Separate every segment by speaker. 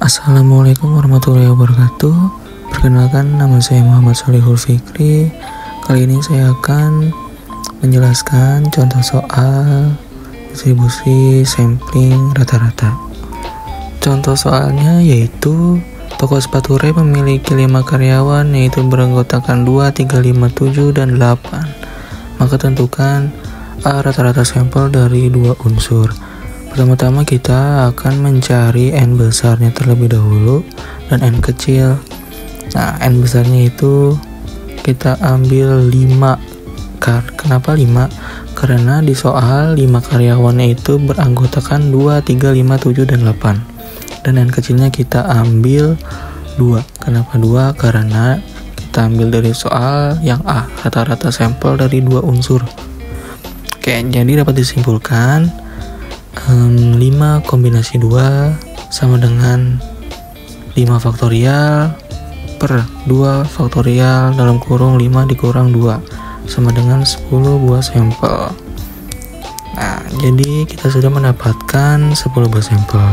Speaker 1: Assalamualaikum warahmatullahi wabarakatuh. Perkenalkan, nama saya Muhammad Sholihul Fikri. Kali ini saya akan menjelaskan contoh soal distribusi sampling rata-rata. Contoh soalnya yaitu toko sepatu Ray memiliki 5 karyawan, yaitu beranggotakan 2, 3, 5, 7, dan 8. Maka tentukan A rata-rata sampel dari 2 unsur. Pertama-tama kita akan mencari N besarnya terlebih dahulu dan N kecil. Nah, N besarnya itu kita ambil 5. Kenapa 5? Karena di soal 5 karyawannya itu beranggotakan 2, 3, 5, 7, dan 8. Dan N kecilnya kita ambil 2. Kenapa 2? Karena kita ambil dari soal yang A, rata-rata sampel dari 2 unsur. Oke, jadi dapat disimpulkan 5 kombinasi 2 sama dengan 5 faktorial per 2 faktorial dalam kurung 5 dikurang 2 sama dengan 10 buah sampel. Nah, jadi kita sudah mendapatkan 10 buah sampel.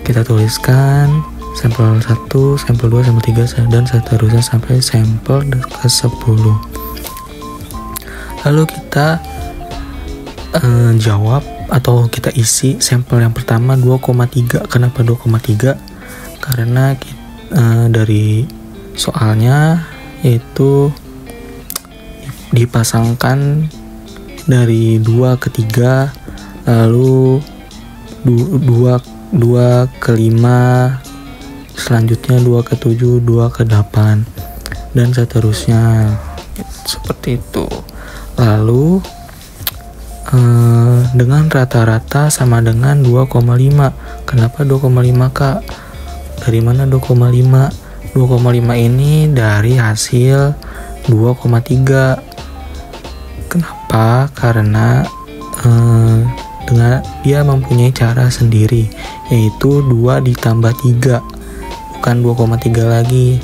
Speaker 1: Kita tuliskan sampel 1, sampel 2, sampel 3, dan seterusnya sampai sampel ke-10. Lalu kita jawab atau kita isi sampel yang pertama 2,3. Kenapa 2,3? Karena dari soalnya yaitu dipasangkan dari 2 ke 3, lalu 2 ke 5, selanjutnya 2 ke 7, 2 ke 8, dan seterusnya, seperti itu. Lalu dengan rata-rata sama dengan 2,5. Kenapa 2,5 Kak? Dari mana 2,5? 2,5 ini dari hasil 2,3. Kenapa? Karena dengan dia mempunyai cara sendiri, yaitu 2 ditambah 3, bukan 2,3 lagi.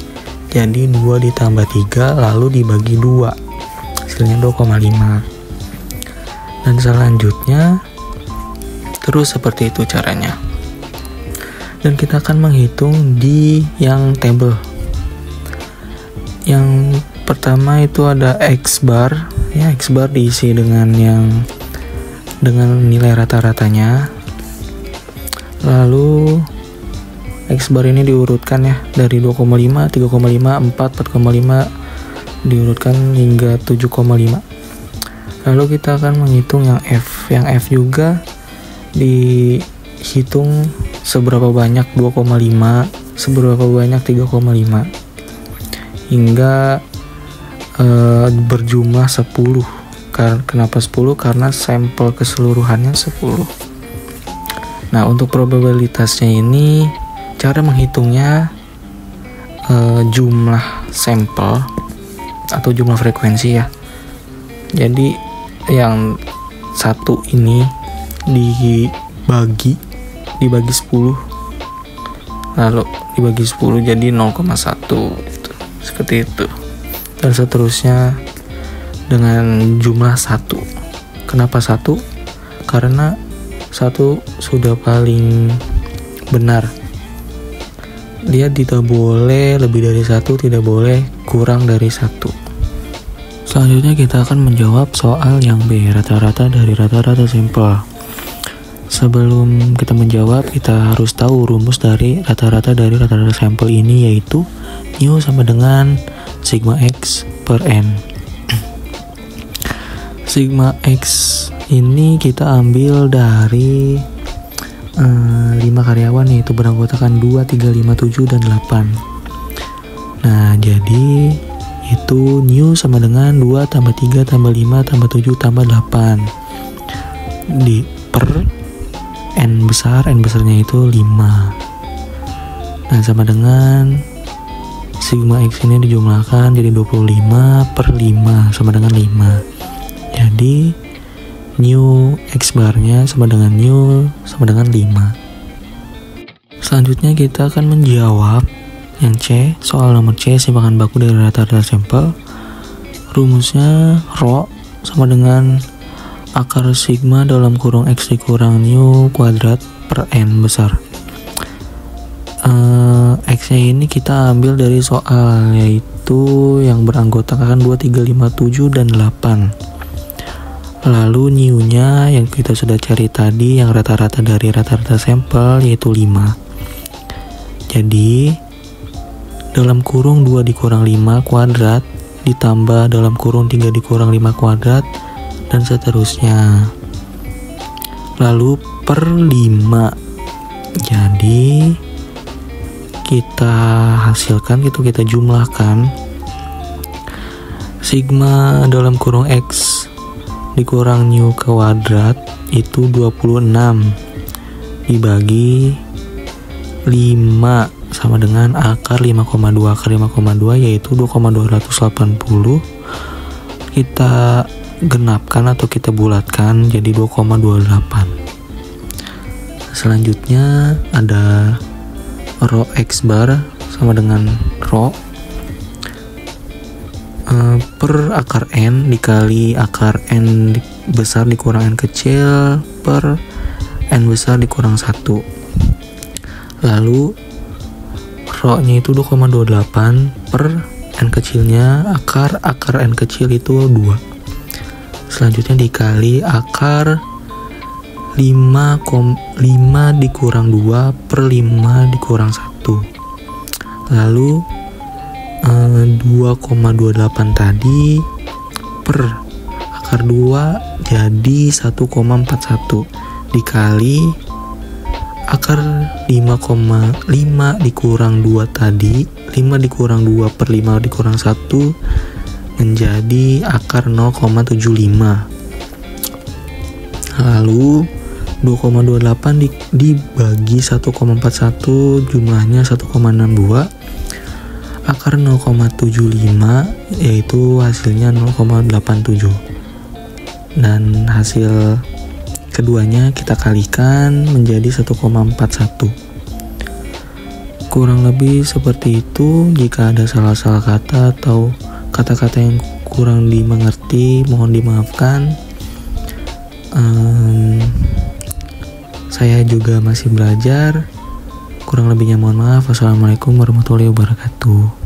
Speaker 1: Jadi 2 ditambah 3 lalu dibagi 2, hasilnya 2,5. Dan selanjutnya terus seperti itu caranya. Dan kita akan menghitung di yang table. Yang pertama itu ada X bar. Ya, X bar diisi dengan nilai rata-ratanya. Lalu X bar ini diurutkan ya dari 2,5, 3,5, 4, 4,5 diurutkan hingga 7,5. Lalu kita akan menghitung yang F. Yang F juga dihitung seberapa banyak 2,5, seberapa banyak 3,5, hingga berjumlah 10. Kenapa 10? Karena sampel keseluruhannya 10. Nah, untuk probabilitasnya ini cara menghitungnya jumlah sampel atau jumlah frekuensi ya. Jadi yang satu ini dibagi 10, lalu dibagi 10 jadi 0,1 gitu. Seperti itu. Dan seterusnya dengan jumlah 1. Kenapa 1? Karena 1 sudah paling benar. Dia tidak boleh lebih dari 1, tidak boleh kurang dari 1. Selanjutnya kita akan menjawab soal yang B, rata-rata dari rata-rata sampel. Sebelum kita menjawab, kita harus tahu rumus dari rata-rata sampel ini, yaitu mu sama dengan sigma X per N. Sigma X ini kita ambil dari 5 karyawan, yaitu beranggotakan 2, 3, 5, 7, dan 8. Nah, jadi itu mu sama dengan 2 tambah 3 tambah 5 tambah 7 tambah 8 di per N besarnya itu 5. Nah, sama dengan sigma X ini dijumlahkan jadi 25 per 5 sama dengan 5. Jadi mu X barnya sama dengan mu sama dengan 5. Selanjutnya kita akan menjawab yang C, soal nomor C, simpangan baku dari rata-rata sampel. Rumusnya rho sama dengan akar sigma () X dikurang mu kuadrat per N besar. Nah, jadi yang satu ini dibagi 10 per 5 sama dengan 5. Jadi mu X barnya sama dengan mu sama dengan 5. Selanjutnya kita akan menjawab yang D, soal nomor D, simpangan baku dari rata-rata sampel. Rumusnya rho sama dengan akar sigma () () X dikurang mu kuadrat per N besar. X-nya ini kita ambil dari soal, yaitu yang beranggotakan 2, 3, 5, 7, dan 8. Lalu new-nya yang kita sudah cari tadi, yang rata-rata dari rata-rata sampel, yaitu 5. Jadi dalam kurung 2 dikurang 5 kuadrat ditambah dalam kurung 3 dikurang 5 kuadrat, dan seterusnya. Lalu per 5. Jadi kita hasilkan, itu kita jumlahkan sigma dalam kurung X dikurang new kuadrat itu 26 dibagi 5 sama dengan akar 5,2. Akar 5,2 yaitu 2,280. Kita genapkan atau kita bulatkan jadi 2,28. Selanjutnya ada rho X bar sama dengan rho per akar N dikali akar N besar dikurang N kecil per N besar dikurang 1. Lalu rho nya itu 2,28 per N kecilnya akar N kecil itu 2. Selanjutnya dikali akar 5 dikurang 2 per 5 dikurang 1. Lalu 2,28 tadi per akar 2 jadi 1,41 dikali akar 5,5 dikurang 2 tadi, 5 dikurang 2 per 5 dikurang 1 menjadi akar 0,75. Lalu 2,28 dibagi 1,41 jumlahnya 1,62, akar 0,75 yaitu hasilnya 0,87. Dan hasil keduanya kita kalikan menjadi 1,41. Kurang lebih seperti itu. Jika ada salah-salah kata atau kata-kata yang kurang dimengerti, mohon dimaafkan. Saya juga masih belajar. Kurang lebihnya mohon maaf. Wassalamualaikum warahmatullahi wabarakatuh.